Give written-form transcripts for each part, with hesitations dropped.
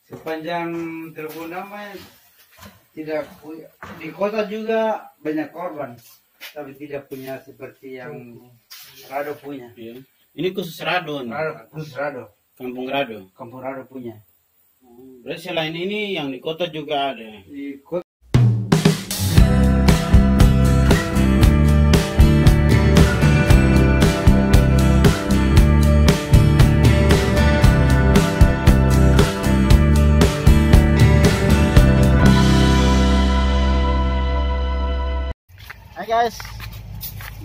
Sepanjang Tribunama tidak punya, di kota juga banyak korban, tapi tidak punya seperti yang Rado punya. Iya. Ini khusus Rado nih. Khusus Rado. Kampung Rado. Kampung Rado punya. Berarti selain ini yang di kota juga ada. Di kota. Hai guys,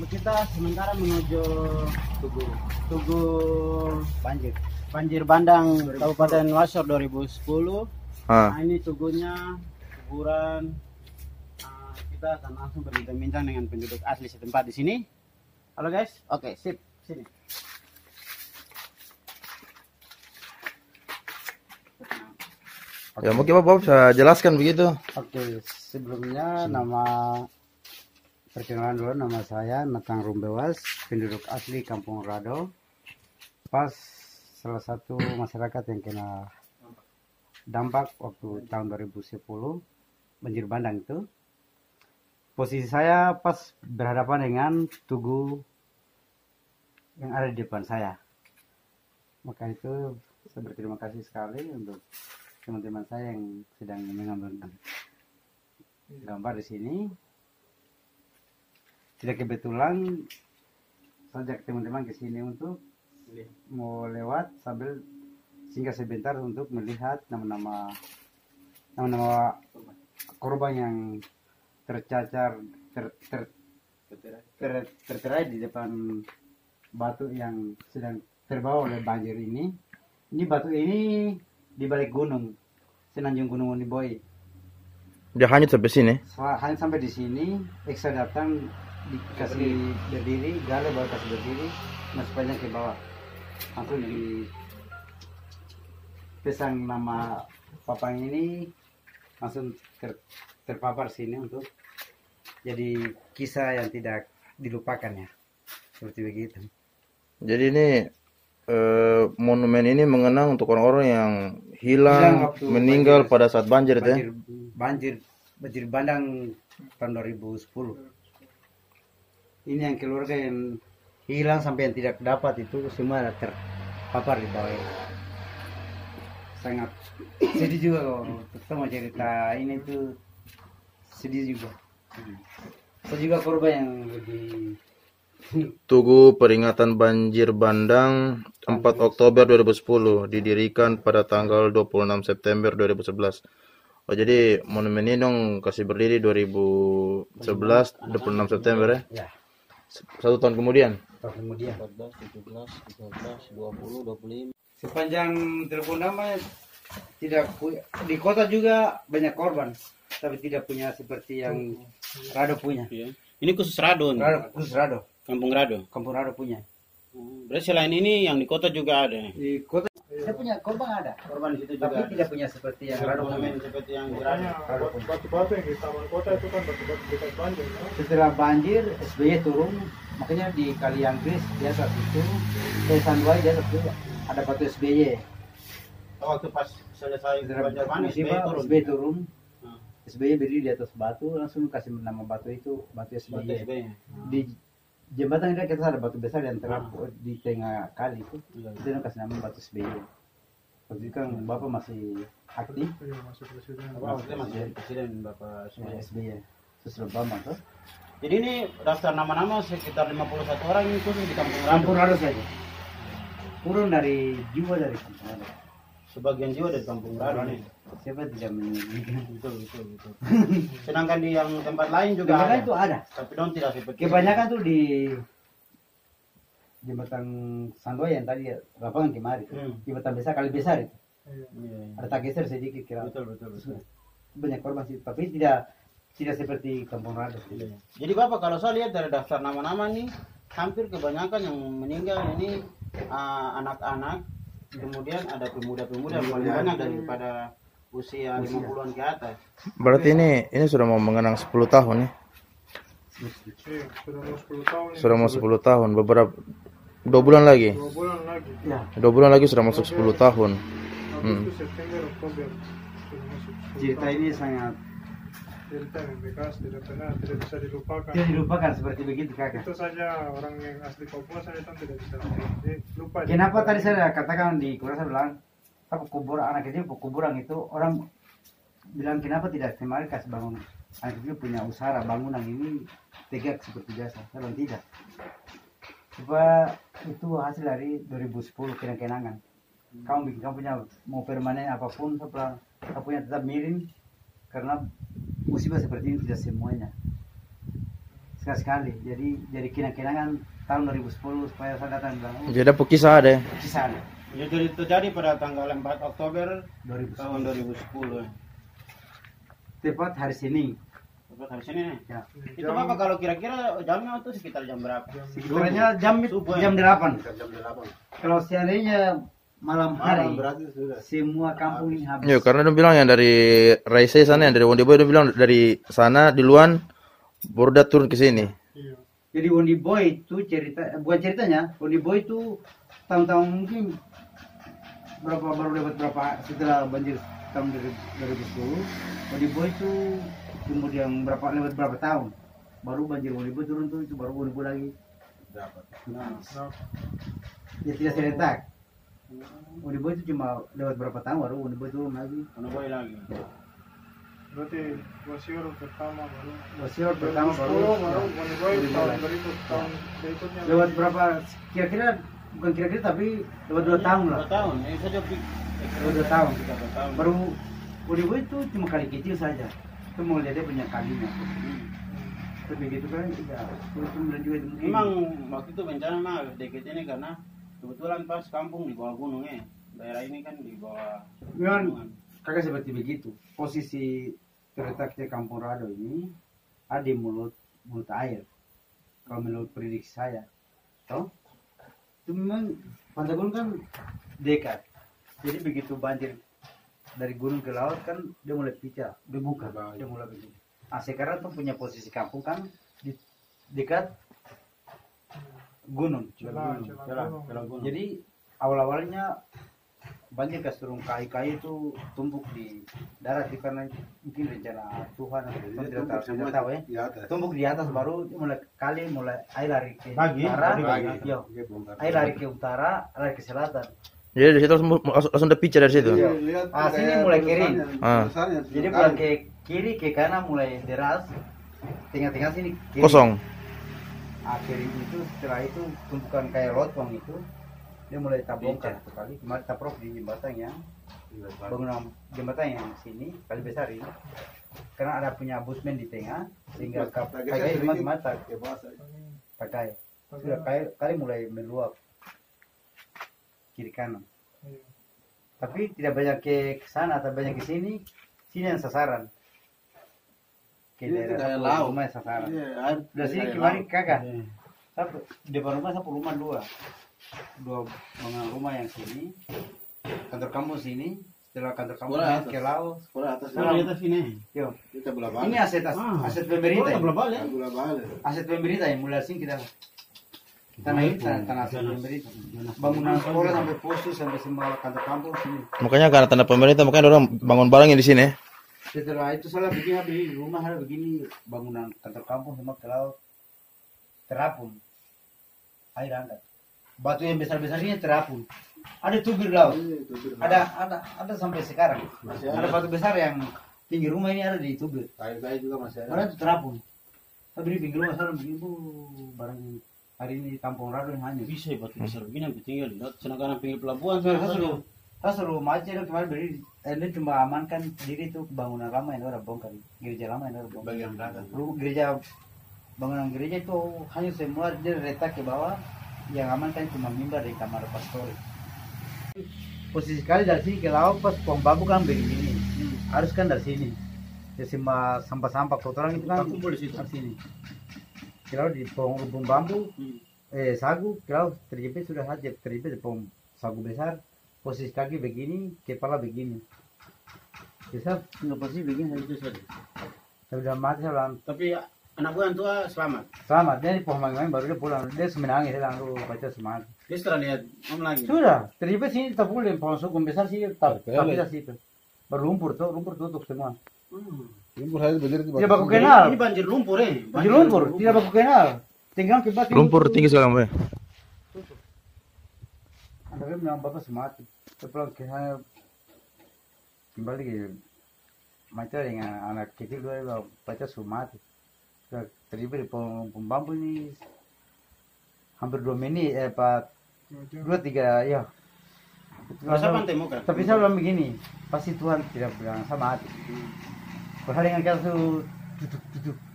kita sementara menuju Tugu Banjir Bandang Kabupaten Wasor 2010. Nah, ini tugunya kuburan. Kita akan langsung berbincang-bincang dengan penduduk asli setempat di sini. Halo guys, oke sip sini. Ya mungkin Bapak bisa jelaskan begitu. Oke, sebelumnya perkenalan dulu, nama saya Natang Rumbewas, penduduk asli Kampung Rado. Pas salah satu masyarakat yang kena dampak waktu tahun 2010 banjir bandang itu. Posisi saya pas berhadapan dengan tugu yang ada di depan saya. Maka itu saya berterima kasih sekali untuk teman-teman saya yang sedang mengambil gambar di sini. Tidak kebetulan sajak teman-teman ke sini untuk mau lewat sambil singgah sebentar untuk melihat nama-nama korban yang tercacar terterai di depan batu yang sedang terbawa oleh banjir ini. Ini batu ini di balik gunung Senanjung Gunung Woniboi. Dia hanyut sampai sini. Hanya sampai di sini. Eksa datang dikasih berdiri, gale baru kasih berdiri, masih panjang ke bawah, langsung dipesang nama papang ini, langsung terpapar sini untuk jadi kisah yang tidak dilupakan ya, seperti begitu. Jadi ini monumen ini mengenang untuk orang-orang yang hilang meninggal pada saat banjir itu ya? Banjir bandang tahun 2010. Ini yang keluarga yang hilang sampai yang tidak dapat itu semua terpapar di bawah. Sangat sedih juga kalau ketemu cerita ini tuh, sedih juga. Saya juga korban yang lebih. Tugu Peringatan Banjir Bandang 4 Oktober 2010 didirikan pada tanggal 26 September 2011. Oh jadi monumen ini dong kasih berdiri 2011 26 September ya? Ya. 1 tahun kemudian. 14, 17, 18, 20, 25. Sepanjang Tribunama tidak punya, di kota juga banyak korban, tapi tidak punya seperti yang Rado punya. Iya. Ini khusus Rado nih. Khusus Rado. Kampung Rado. Kampung Rado punya. Berarti selain ini yang di kota juga ada. Di kota saya punya korban ada. Korban di situ juga. Tapi tidak punya seperti yang Rado punya. Seperti yang di Rado. Batu-batu yang di taman kota itu kan batu-batu bekas banjir. Setelah banjir, SBY turun, makanya di Kali Anggris di atas itu, Sanduai di atas juga ada batu SBY. Waktu pas selesai banjir panas, SBY turun. SBY berdiri di atas batu, langsung kasih nama batu itu batu SBY. Di jembatan ini kita ada batu besar yang terapuk di tengah kali itu, kita kasih nama batu SBY. Waktu itu kan Bapak masih aktif. Masuk presiden. Waktu masih presiden Bapak SBY. Susilo Bambang tuh. Jadi ini daftar nama-nama sekitar 51 orang ini khusus di Kampung Rado. Kampung Rado saja. Turun dari jiwa dari Kampung Rado. Sebagian jiwa dari Kampung Rado nih. Siapa tidak menginginkan? Betul. Sedangkan di yang tempat lain juga ada. Itu ada. Tapi dong tidak seperti. Kebanyakan tuh di jembatan Sandoy yang tadi lapangan kemarin. Jembatan besar kali besar itu. Ada tak geser sedikit kira. Betul. Banyak korban sih, tapi tidak seperti Kampung Rado. Jadi Bapak kalau saya lihat dari daftar nama-nama nih, hampir kebanyakan yang meninggal ini anak-anak, kemudian ada pemuda-pemuda yang paling banyak daripada usia 50-an ke atas. Berarti ini sudah mau mengenang 10 tahun ya? Sudah mau 10 tahun. Beberapa 2 bulan lagi. 2 bulan lagi. Ya. 2 bulan lagi sudah masuk 10 tahun. Agustus, September, Oktober. Itu masuk. Cerita ini sangat Cerita yang bekas tidak bisa dilupakan. tidak dilupakan seperti begitu kakak. Itu saja orang yang asli Papua saya kan tidak bisa lupa. Kenapa tadi saya katakan di kelas saya bilang, apa kuburan anak kecil kuburan itu orang bilang kenapa tidak kemarin kasih bangun anak kecil punya usaha bangunan ini tegak seperti biasa. Saya bilang tidak. Coba itu hasil dari 2010 kenang-kenangan. Kamu punya mau permanen apapun, saya punya tetap miring karena musibah seperti ini tidak semuanya. Sekali-sekali. Jadi kenang-kenangan tahun 2010 supaya saya datang bilang. Jadi ada kisah deh. Kisah. Ya, jadi terjadi pada tanggal 4 Oktober 2010. tahun 2010. Tepat hari Senin. Tepat hari Senin. Ya. Itu Bapak kalau kira-kira jamnya itu sekitar jam berapa? Sekitarnya jam Subuh, jam ya? 8. Kalau seandainya malam hari semua kampung ini habis. Ya, karena dia bilang yang dari Raise sana, yang dari Wondiboy dia bilang dari sana di Luan baru dia turun ke sini. Iya. Jadi Wondiboy itu bukan ceritanya, Wondiboy itu tahun-tahun mungkin baru dapat berapa setelah banjir tahun 2010. Wondiboy itu kemudian lewat berapa tahun baru banjir Wondiboy turun tuh, itu baru Wondiboy lagi dapat. Nah, ya tidak serentak. Wondiboy itu cuma lewat berapa tahun baru Wondiboy turun lagi. Wondiboy lagi. Berarti Wasior pertama baru. Wasior pertama baru. Baru Wondiboy tahun berikutnya. Lewat berapa? Kira-kira bukan kira-kira tapi lewat 2 tahun lah. 2 tahun. Ini saja Lewat 2 tahun. 3 tahun. Baru Wondiboy itu cuma kali kecil saja. Itu mau lihat dia punya kalinya. Tapi gitu kan tidak. Kemudian juga mungkin. Memang waktu itu bencana mah deket ini karena kebetulan pas kampung di bawah gunung ya. Daerah ini kan di bawah Memang kakak seperti begitu. Posisi terletaknya Kampung Rado ini ada di mulut air. Kalau menurut prediksi saya, toh itu memang Pantai Gunung kan dekat. Jadi begitu banjir dari gunung ke laut kan dia mulai pecah, dia buka, dia mulai begini. Nah, sekarang tuh punya posisi kampung kan di dekat gunung, Celah gunung. Jadi awal-awalnya banjir kas turun kai-kai itu tumpuk di darat karena mungkin rencana Tuhan atau tidak tahu ya. Tumpuk di atas baru mulai air lari ke utara, air lari ke utara, lari ke selatan. Jadi dari situ langsung ada picture dari situ. Sini mulai kering. Jadi bukan ke kiri ke kanan mulai deras, tengah-tengah sini kering. Kosong. Kering itu setelah itu tumpukan kayak lotong itu dia mulai tabongkar sekali. Kemarin taprok di jembatan yang bangunan jembatan yang sini kali besar ini. Karena ada punya busmen di tengah sehingga kayak mata pakai sudah kali mulai meluap kiri kanan. Tapi tidak banyak ke sana atau banyak ke sini yang sasaran. Ke daerah rumah sasaran. Dari sini kemarin kagak. Depan rumah satu rumah dua bangunan rumah yang sini, kantor kamu sini, setelah kantor kamu ke laut, Sekolah atas sini. yo. Ini aset pemerintah. Aset pemerintah yang mulai sini kita tanah ini tanah aset pemerintah. Bangunan sekolah sampai postus sampai semua kantor kampung sini. Makanya karena tanah pemerintah makanya orang bangun barangnya di sini. Setelah itu salah begini rumah ada begini bangunan kantor kampung semua ke laut terapung air hangat. Batu yang besar-besar ini terapung. Ada tubir laut. Ada sampai sekarang. Ada batu besar yang tinggi rumah ini ada di tubir. Kayu-kayu juga masih ada. Ada itu terapung. Tapi di pinggir rumah sekarang begini barang hari ini Kampung Rado yang hanyut. Bisa batu besar begini yang tinggal di laut. Sedangkan pinggir pelabuhan Saya suruh macet kemarin beri. Ini cuma amankan diri itu bangunan lama yang udah bongkar. Gereja lama yang udah bongkar. Bagian belakang. Bangunan gereja itu hanyut semua, dia retak ke bawah. Yang aman kan cuma mimbar di kamar pastor. Posisi sekali dari sini ke laut pas pohon bambu kan begini. Harus kan dari sini. Ya semua sampah-sampah kotoran itu kan kumpul di situ. Dari sini. Ke laut di pohon bambu, sagu, ke laut terjepit sudah saja terjepit di pohon sagu besar. Posisi kaki begini, kepala begini. Bisa nggak pasti begini itu saja. sudah mati saya. Tapi anak gue yang tua selamat. Selamat, dia di pohon mangga baru dia pulang. Dia semenangis, dia langsung baca semangat. Dia setelah lihat om lagi. Sudah, terlibat sini tak boleh pohon sukun besar sih, tak bisa situ. Berlumpur tutup semua. Lumpur saja berdiri Tidak baku kenal. Ini banjir lumpur Banjir lumpur, tidak baku kenal. Tinggal kibat Lumpur tinggi sekali, Mbak. Tapi memang bapak semati. Setelah kita kembali ke macam dengan anak kecil dua baca semati. Terlibat di pohon bambu ini hampir 2 menit, 2-3 ya. Masa pantai mau kan? Tapi saya bilang begini, pasti Tuhan tidak bilang sama hati. Perhari dengan kita tuh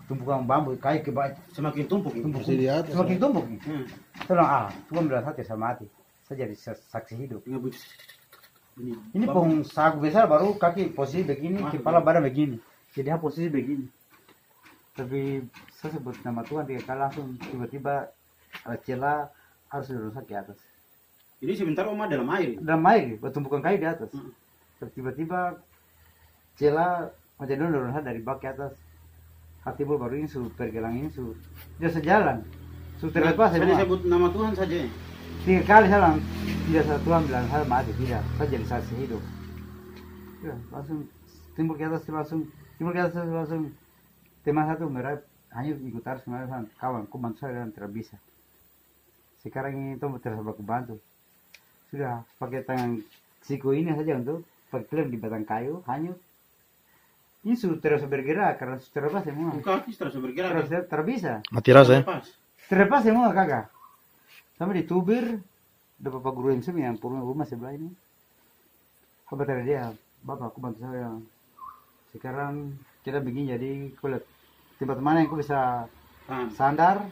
tumpukan bambu, kayu ke bawah, Semakin tumpuk. Masih di atas. semakin tumpuk. Saya bilang, Tuhan bilang hati sama hati. Saya jadi saksi hidup. Ini pohon sagu besar baru kaki posisi begini, kepala badan begini. Jadi posisi begini. Tapi saya sebut nama Tuhan, dia langsung tiba-tiba ada celah harus dirusak ke atas. Jadi sebentar om dalam air. Dalam air, bertumpukan kayu di atas. Terus tiba-tiba celah macam dulu dari bawah ke atas. Hati baru ini pergelang ini dia sejalan. Terlepas Saya sebut nama Tuhan saja. 3 kali salah. Tidak satu Tuhan bilang saya mati tidak. Saya jadi saksi hidup. Ya, langsung timbul ke atas langsung teman satu merah hanya ikut arus kemarin kawan bantu saya dan tidak bisa. Sekarang ini itu terasa bantu. Sudah pakai tangan siku ini saja untuk pakai klem di batang kayu hanyut. Ini sudah terus bergerak karena sudah terlepas semua. Kaki terus bergerak. Terus terbisa. Mati rasa ya? Terlepas semua kakak. Sampai ditubir. Ada bapak guru yang semi yang punya rumah sebelah ini. Apa tadi dia? Bapak aku bantu saya. Sekarang kita begini jadi kulit. Tempat mana yang aku bisa sandar,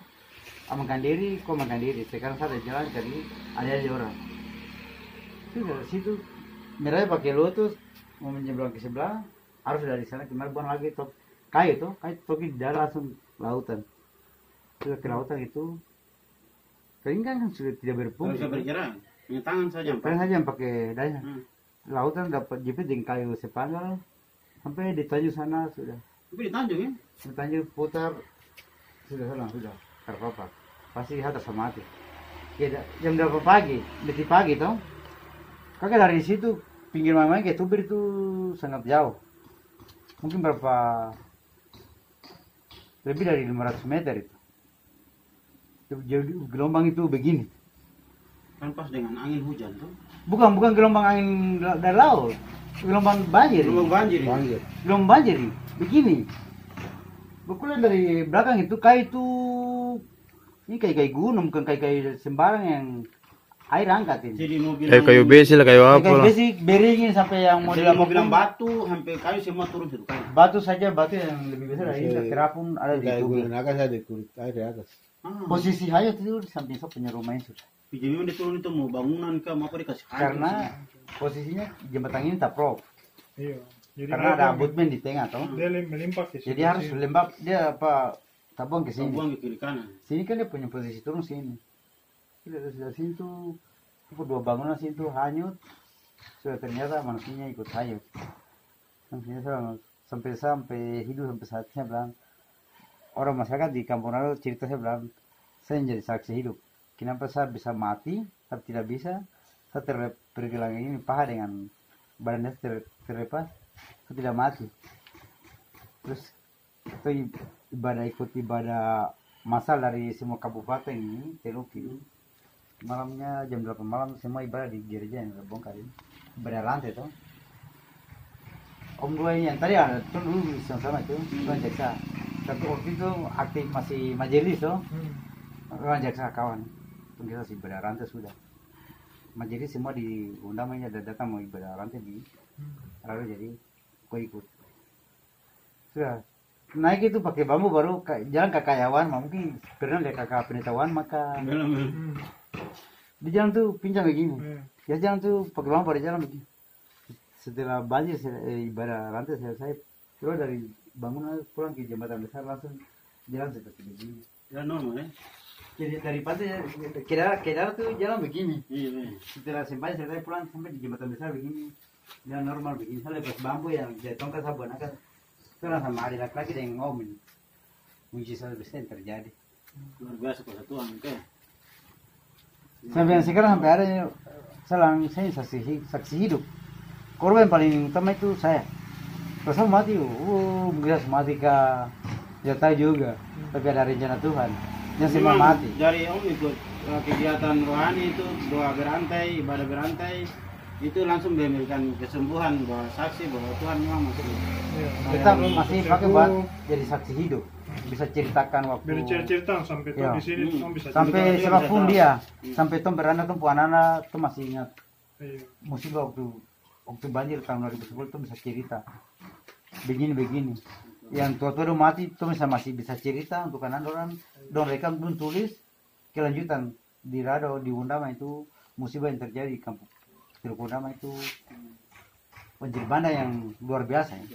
amankan diri, kau makan diri. Sekarang saya ada jalan cari ada orang. Itu dari situ mereka pakai lotus mau menyeberang ke sebelah harus dari sana kemarin buang lagi kayu toki di dalam langsung lautan. Sudah ke lautan itu kering kan sudah tidak berfungsi. Bisa bergerak. Dengan tangan saja. Tangan saja yang pakai daya. Lautan dapat jepit dengan kayu sepanggal sampai di Tanjung sana sudah. Tapi di Tanjung ya? Di Tanjung putar sudah terpapar. Pasti harus sama mati. Ya, jam berapa pagi? Lebih pagi toh. Kakak dari situ pinggir mamanya ke tubir itu sangat jauh. Mungkin berapa lebih dari 500 meter itu. Gelombang itu begini. Kan pas dengan angin hujan tuh. Bukan gelombang angin dari laut. Gelombang banjir. Gelombang banjir. Begini. Bukulah dari belakang itu kayu itu ini kayak gunung, bukan kayak sembarang yang air angkat ini. Jadi mobil Kayu besi lah, kayu apa Kayu lah. besi beringin sampai yang model bilang batu sampai kayu semua turun situ kan. batu saja batu yang lebih besar dari ini terapun ada di Kayak tubir. gulung naga saya di kulit air di atas. Posisi hayat itu di samping sok punya rumah itu. Jadi memang dia turun itu mau bangunan ke mau apa dikasih kayu. Karena posisinya jembatan ini tak prop. Iya. Jadi Karena ada abutmen di tengah toh. dia melimpak ke Jadi harus lembab dia tabung ke sini. buang ke kiri kanan. Sini kan dia punya posisi turun sini. Sudah sini tuh dua bangunan sini tuh hanyut. Sudah ternyata manusianya ikut hanyut. Sampai hidup sampai saatnya bilang orang masyarakat di Kampung Rado cerita saya bilang saya menjadi saksi hidup. Kenapa saya bisa mati tapi tidak bisa? Saya tergelang ini paha dengan badannya terlepas. Saya tidak mati. Terus itu ikut ibadah masal dari semua kabupaten ini Teluki. Malamnya jam 8 malam semua ibadah di gereja yang terbongkar ini. Ibadah rantai toh. Om dua ini yang tadi ada tuh dulu sama itu tuan jaksa. Tapi waktu itu aktif masih majelis toh. Tuan jaksa kawan. Kita sih ibadah rantai sudah. Majelis semua diundang ada datang mau ibadah rantai di lalu jadi kau ikut. Sudah naik itu pakai bambu baru jalan kakayawan mungkin pernah lihat kakak pengetahuan maka di jalan tuh pincang begini. Ya jalan tuh pakai bambu pada jalan begini. Setelah banjir ibadah rantai selesai terus dari bangunan pulang ke jembatan besar langsung jalan seperti begini. Jalan normal ya. Jadi dari pantai kira tuh jalan begini. Iya. Setelah sampai selesai pulang sampai di jembatan besar begini. Jalan normal begini. Saya lepas bambu yang saya tongkat sabun akan sekarang sama adik laki-laki yang ngomong. Mujizat besar yang terjadi. Luar biasa persatuan itu. Sampai sekarang sampai ada saya saksi hidup. Korban paling utama itu saya. Kalau saya mati, bisa mati kah? Tidak tahu juga. Tapi ada rencana Tuhan. Yang semua mati. Dari Om ikut kegiatan rohani itu doa berantai, ibadah berantai, itu langsung memberikan kesembuhan bahwa saksi bahwa Tuhan memang masih. Kita masih pakai buat jadi saksi hidup. Bisa ceritakan waktu. Biar cerita sampai tuh di sini tuh bisa. Sampai siapapun dia, sampai tom beranak tom anak-anak tuh masih ingat. Iya. Musibah waktu banjir tahun 2010 tuh bisa cerita. Begini. Yang tua-tua udah mati tuh masih bisa cerita untuk anak orang. Don rekam pun tulis kelanjutan di Rado di Undama itu musibah yang terjadi di kampung Teluk Undama itu banjir bandang yang luar biasa ya.